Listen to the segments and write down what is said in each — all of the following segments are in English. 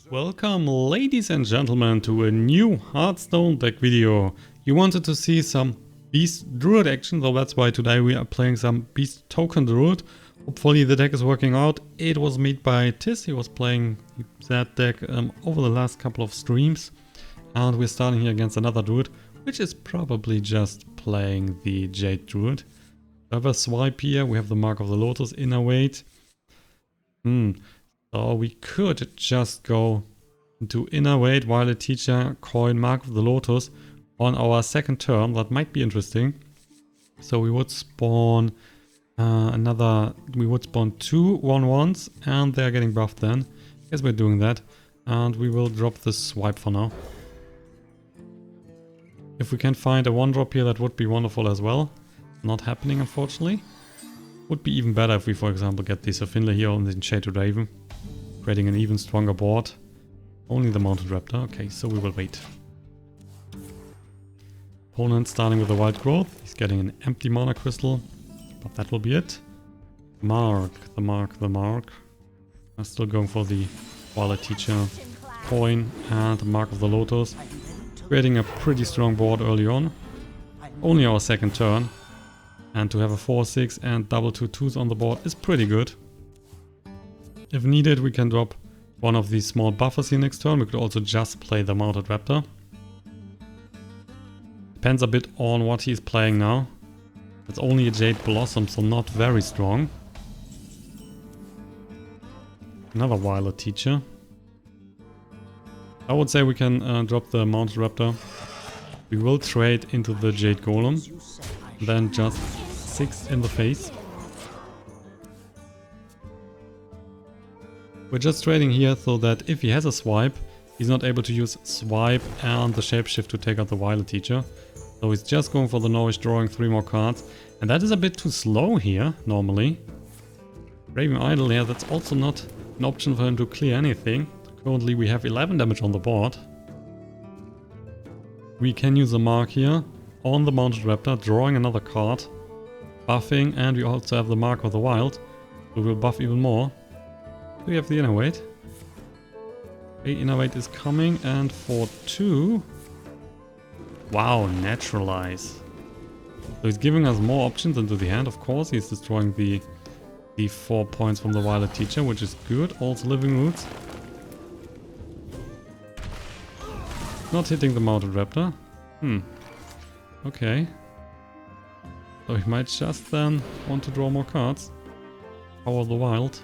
Welcome, ladies and gentlemen, to a new Hearthstone deck video. You wanted to see some Beast Druid action, so that's why today we are playing some Beast Token Druid. Hopefully the deck is working out. It was made by Thijs. He was playing that deck over the last couple of streams. And we're starting here against another Druid, which is probably just playing the Jade Druid. We have a swipe here, we have the Mark of the Lotus, Innervate. So we could just go into Innervate, Violet Teacher, coin Mark of the Lotus on our second turn. That might be interesting. So we would spawn two 1/1s and they're getting buffed then. I guess we're doing that. And we will drop the swipe for now. If we can find a 1-drop here, that would be wonderful as well. Not happening, unfortunately. Would be even better if we, for example, get this Finley here on the Enchanted Raven, creating an even stronger board. Only the Mounted Raptor. Okay, so we will wait. Opponent starting with a Wild Growth. He's getting an empty Mana Crystal, but that will be it. Mark. I'm still going for the Violet Teacher, coin, and Mark of the Lotus. Creating a pretty strong board early on. Only our second turn. And to have a 4/6 and double 2/2s on the board is pretty good. If needed, we can drop one of these small buffers here next turn. We could also just play the Mounted Raptor. Depends a bit on what he's playing now. It's only a Jade Blossom, so not very strong. Another Violet Teacher. I would say we can drop the Mounted Raptor. We will trade into the Jade Golem. Then just 6 in the face. We're just trading here so that if he has a swipe, he's not able to use swipe and the shapeshift to take out the Violet Teacher. So he's just going for the Nourish, drawing 3 more cards. And that is a bit too slow here, normally. Raven Idol, yeah, that's also not an option for him to clear anything. Currently we have 11 damage on the board. We can use a mark here on the Mounted Raptor, drawing another card, buffing, and we also have the Mark of the Wild, so we'll buff even more. We have the Innervate. Okay, Innervate is coming, and for 2... Wow, Naturalize. So he's giving us more options into the hand, of course. He's destroying the 4 points from the Violet Teacher, which is good. Also Living Roots. Not hitting the Mounted Raptor. Okay. So he might just then want to draw more cards. Power the Wild.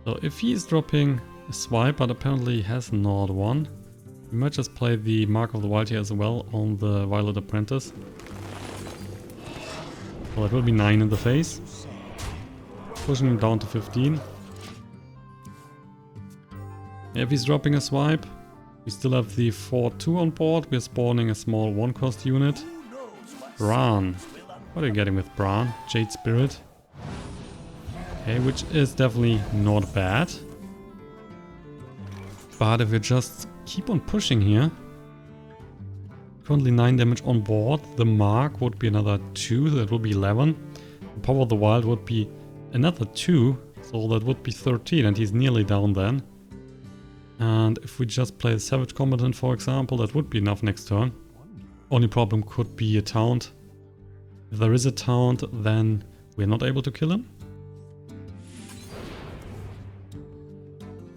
So if he's dropping a swipe, but apparently he has not one, we might just play the Mark of the Wild here as well on the Violet Apprentice. Well, that will be 9 in the face. Pushing him down to 15. If he's dropping a swipe, we still have the 4/2 on board. We're spawning a small 1-cost unit. Bran. What are you getting with Bran? Jade Spirit. Okay, which is definitely not bad. But if we just keep on pushing here. Currently 9 damage on board. The Mark would be another 2, so that would be 11. The Power of the Wild would be another 2, so that would be 13, and he's nearly down then. And if we just play the Savage Combatant, for example, that would be enough next turn. Only problem could be a taunt. If there is a taunt, then we're not able to kill him.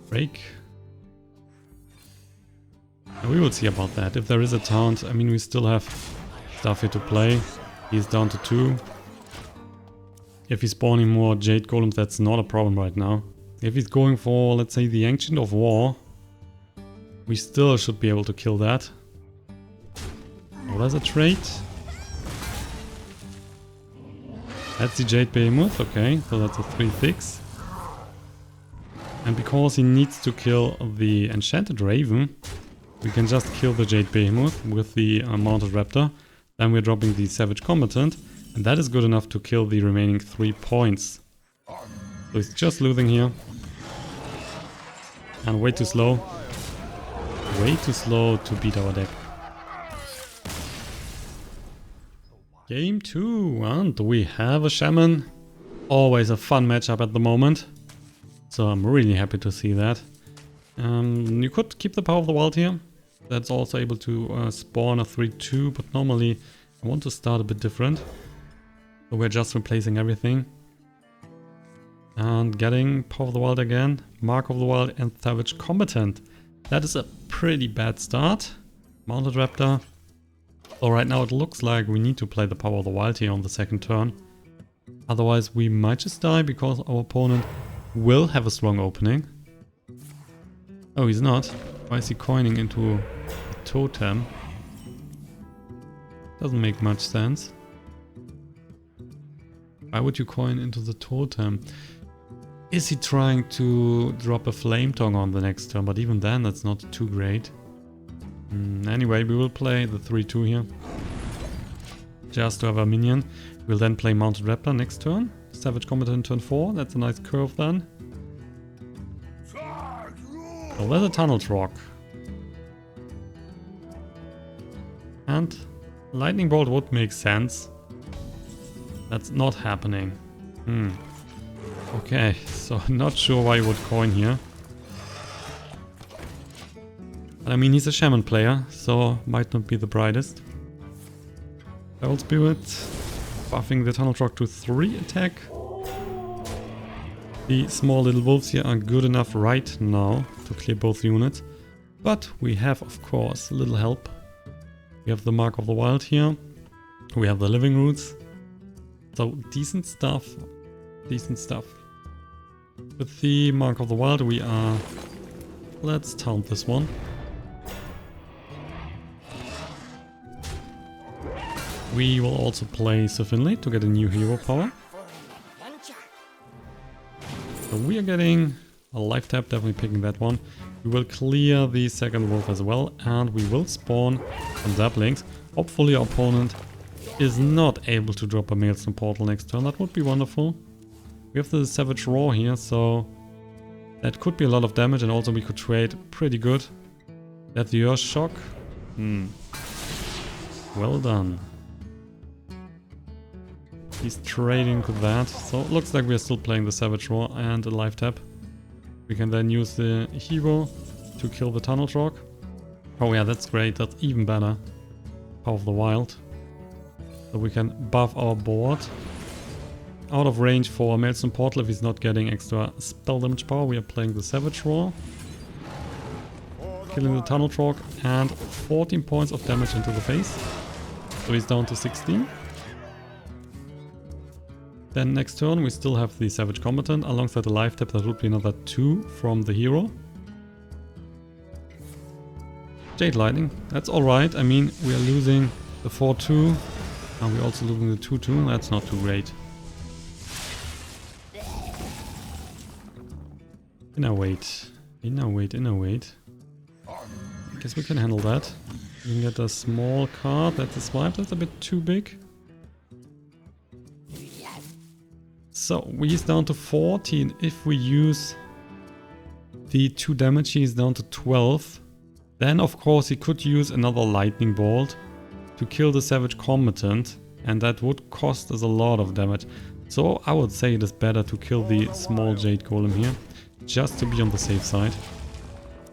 Break. And we will see about that. If there is a taunt, I mean, we still have stuff here to play. He's down to 2. If he's spawning more Jade Golems, that's not a problem right now. If he's going for, let's say, the Ancient of War, we still should be able to kill that. Oh, there's a trade. That's the Jade Behemoth, okay, so that's a 3/6. And because he needs to kill the Enchanted Raven, we can just kill the Jade Behemoth with the Mounted Raptor. Then we're dropping the Savage Combatant, and that is good enough to kill the remaining 3 points. So he's just losing here. And way too slow. Way too slow to beat our deck. Game 2, and we have a Shaman. Always a fun matchup at the moment. So I'm really happy to see that. You could keep the Power of the Wild here. That's also able to spawn a 3-2, but normally I want to start a bit different. So we're just replacing everything. And getting Power of the Wild again, Mark of the Wild and Savage Combatant. That is a pretty bad start. Mounted Raptor. So right now it looks like we need to play the Power of the Wild here on the second turn. Otherwise we might just die because our opponent will have a strong opening. Oh, he's not. Why is he coining into a totem? Doesn't make much sense. Why would you coin into the totem? Is he trying to drop a Flame Tongue on the next turn? But even then, that's not too great. Anyway, we will play the 3-2 here. Just to have a minion. We'll then play Mounted Raptor next turn. Savage Combatant turn 4. That's a nice curve then. So there's a Tunnel Rock. And Lightning Bolt would make sense. That's not happening. Okay, so not sure why you would coin here. But I mean, he's a Shaman player, so might not be the brightest. Feral Spirit, buffing the Tunnel Rock to 3 attack. The small little wolves here are good enough right now to clear both units. But we have, of course, a little help. We have the Mark of the Wild here. We have the Living Roots. So decent stuff. Decent stuff. With the Mark of the Wild we are... Let's taunt this one. We will also play Sir Finley to get a new hero power. So we are getting a life tap, definitely picking that one. We will clear the second wolf as well, and we will spawn some Zaplings. Hopefully our opponent is not able to drop a Maelstrom Portal next turn. That would be wonderful. We have the Savage Roar here, so that could be a lot of damage, and also we could trade pretty good. That's the Earth Shock. Well done. He's trading with that, so it looks like we are still playing the Savage Roar and a life tap. We can then use the hero to kill the Tunnel Rock. Oh yeah, that's great, that's even better. Power of the Wild. So we can buff our board. Out of range for Maelstrom Portal if he's not getting extra spell damage power. We are playing the Savage Roar. Killing the Tunnel Rock and 14 points of damage into the face. So he's down to 16. Then next turn we still have the Savage Combatant alongside the life tap. That would be another 2 from the hero. Jade Lightning, that's alright. I mean, we are losing the 4-2 and we're also losing the 2-2. That's not too great. Innervate. I guess we can handle that. We can get a small card. That's a swipe. That's a bit too big. So, he's down to 14. If we use the 2 damage, he's down to 12. Then, of course, he could use another Lightning Bolt to kill the Savage Combatant. And that would cost us a lot of damage. So, I would say it is better to kill the small Jade Golem here. Just to be on the safe side.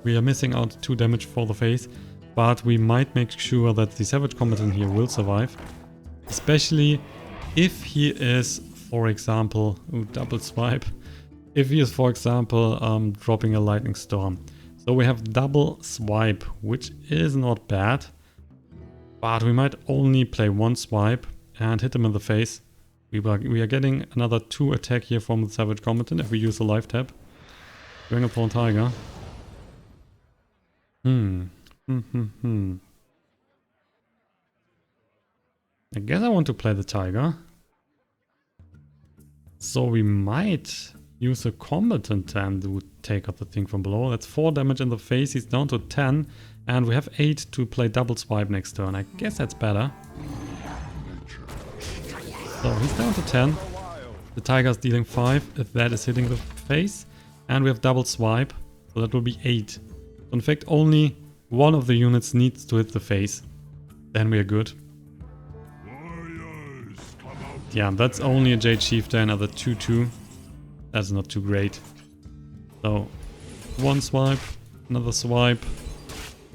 We are missing out 2 damage for the face. But we might make sure that the Savage Combatant here will survive. Especially if he is... For example, double swipe. If he is, for example, dropping a Lightning Storm. So we have double swipe, which is not bad. But we might only play 1 swipe and hit him in the face. We are getting another 2 attack here from the Savage Combatant if we use a life tap. Stranglethorn Tiger. I guess I want to play the Tiger. So we might use a Combatant then to take up the thing from below. That's 4 damage in the face, he's down to 10. And we have 8 to play double swipe next turn. I guess that's better. So he's down to 10. The Tiger's dealing 5 if that is hitting the face. And we have double swipe, so that will be 8. So in fact only one of the units needs to hit the face. Then we are good. Yeah, that's only a Jade Chieftain at a 2-2. That's not too great. So, 1 swipe, Another swipe.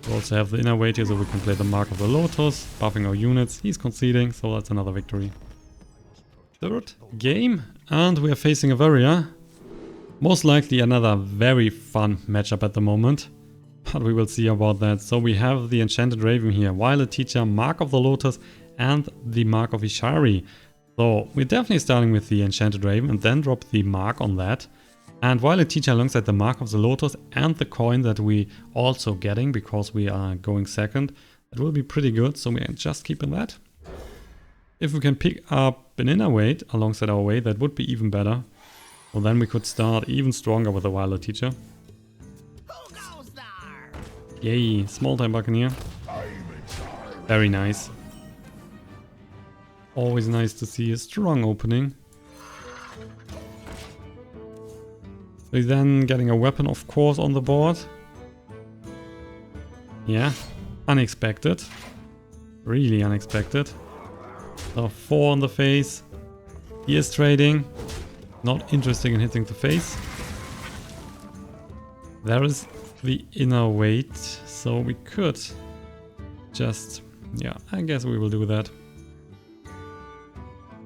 We also have the Innervate here, so we can play the Mark of the Lotus, buffing our units. He's conceding, so that's another victory. Third game, and we are facing a warrior. Most likely another very fun matchup at the moment, but we will see about that. So we have the Enchanted Raven here, Violet Teacher, Mark of the Lotus, and the Mark of Ishari. So we're definitely starting with the Enchanted Raven and then drop the Mark on that. And Violet Teacher alongside the Mark of the Lotus and the coin that we also getting because we are going second. That will be pretty good, so we are just keeping that. If we can pick up an Innervate alongside our way, that would be even better. Well, then we could start even stronger with the Violet Teacher. Yay, small time Buccaneer. Very nice. Always nice to see a strong opening. We're then getting a weapon, of course, on the board. Yeah, unexpected. Really unexpected. So 4 on the face. He is trading. Not interested in hitting the face. There is the Innervate, so we could just... yeah, I guess we will do that.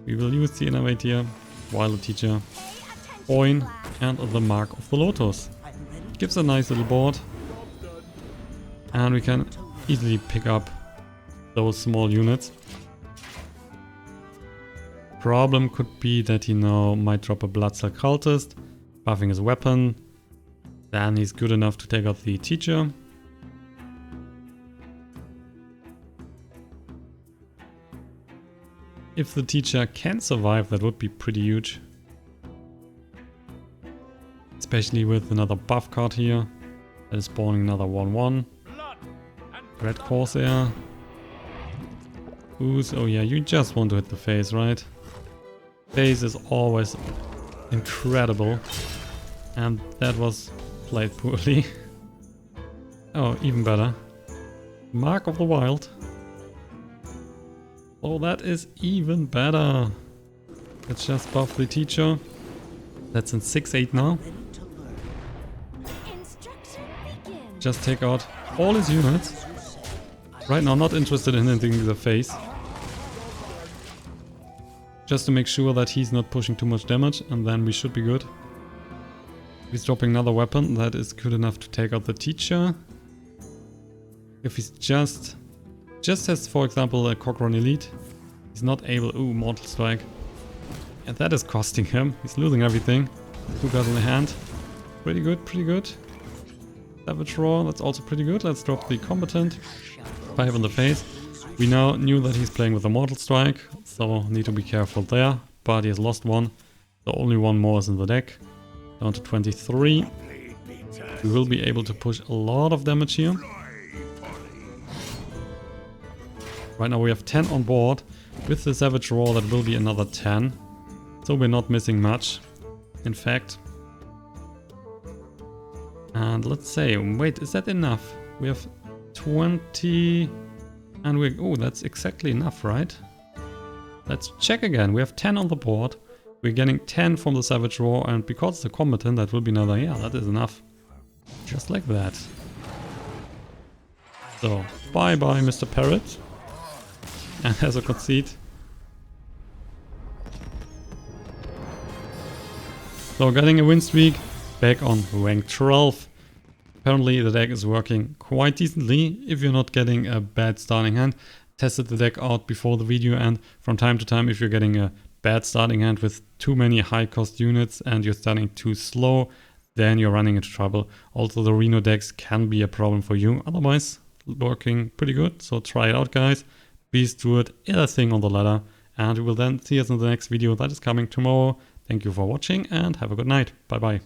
We will use the Innervate here, Violet Teacher, coin, and the Mark of the Lotus. Gives a nice little board. And we can easily pick up those small units. Problem could be that he now might drop a Bloodcell Cultist, buffing his weapon. Then he's good enough to take out the Teacher. If the Teacher can survive, that would be pretty huge. Especially with another buff card here. That is spawning another 1-1. Red Corsair. Ooze, oh yeah, you just want to hit the face, right? Face is always incredible. And that was played poorly. Oh, even better. Mark of the Wild. Oh, that is even better. Let's just buff the Teacher. That's in 6-8 now. Just take out all his units. Right now, not interested in hitting the face. Just to make sure that he's not pushing too much damage, and then we should be good. He's dropping another weapon that is good enough to take out the Teacher. If he's just has, for example, a Cochrane Elite, he's not able... ooh, Mortal Strike. And that is costing him. He's losing everything. 2 guys in the hand. Pretty good, pretty good. Savage Roar, that's also pretty good. Let's drop the Combatant. 5 in the face. We now knew that he's playing with a Mortal Strike, so need to be careful there. But he has lost one, so only one more is in the deck. Down to 23. We will be able to push a lot of damage here. Right now we have 10 on board. With the Savage Roar that will be another 10. So we're not missing much, in fact. And let's say, wait, is that enough? We have 20... and we... oh, that's exactly enough, right? Let's check again. We have 10 on the board. We're getting 10 from the Savage Roar, and because it's a Combatant, that will be another... yeah, that is enough. Just like that. So, bye-bye, Mr. Parrot. And as a conceit. So, getting a win streak. Back on rank 12. Apparently the deck is working quite decently if you're not getting a bad starting hand. Tested the deck out before the video, and from time to time if you're getting a bad starting hand with too many high cost units and you're starting too slow, then you're running into trouble. Also the Reno decks can be a problem for you. Otherwise, working pretty good. So try it out, guys. Beast Druid is a thing on the ladder, and we will then see us in the next video that is coming tomorrow. Thank you for watching and have a good night. Bye bye.